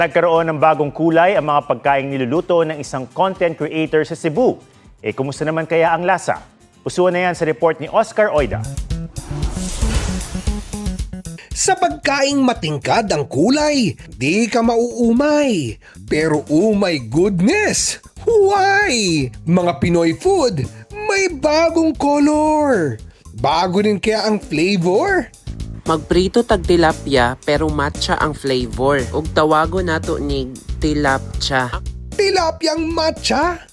Nagkaroon ng bagong kulay ang mga pagkaing niluluto ng isang content creator sa Cebu. Kumusta naman kaya ang lasa? Usuan na yan sa report ni Oscar Oida. Sa pagkaing matingkad ang kulay, di ka mauumay. Pero oh my goodness! Why? Mga Pinoy food, may bagong color. Bago din kaya ang flavor? Magprito tag tilapia pero matcha ang flavor. Ug tawago nato ni tilapcha. Tilapyang matcha?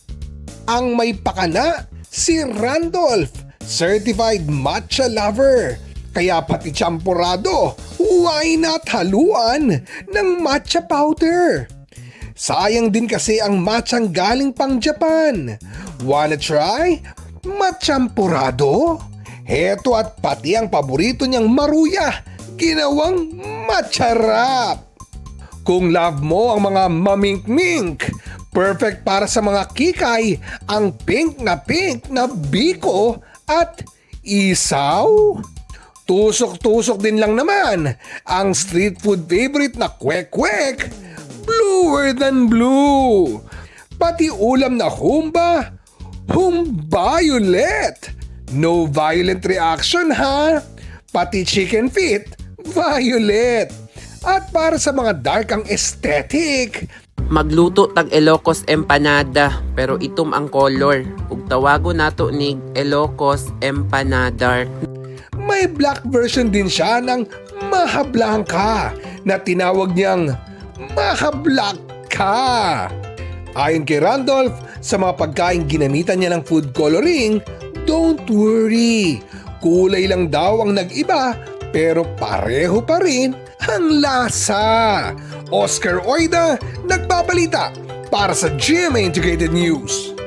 Ang may pakana, si Randolph, certified matcha lover. Kaya pati champurado, why not haluan ng matcha powder? Sayang din kasi ang matchang galing pang Japan. Wanna try? Matchampurado? Heto at pati ang paborito niyang maruya, ginawang matcha wrap. Kung love mo ang mga mamink-mink, perfect para sa mga kikay ang pink na biko at isaw. Tusok-tusok din lang naman ang street food favorite na kwek-kwek, bluer than blue. Pati ulam na humba, violet. No violent reaction ha. Pati chicken feet, violet. At para sa mga dark ang aesthetic, Magluto tag Ilocos empanada pero itom ang color. Ug tawago nato ni Ilocos empanadar. may black version din siya ng Mahablanca na tinawag niyang Mahablaka. Ayon kay Randolph, sa mga pagkain ginamitan niya ng food coloring, don't worry. Kulay lang daw ang nag-iba pero pareho pa rin ang lasa. Oscar Oida, nagbabalita para sa GMA Integrated News.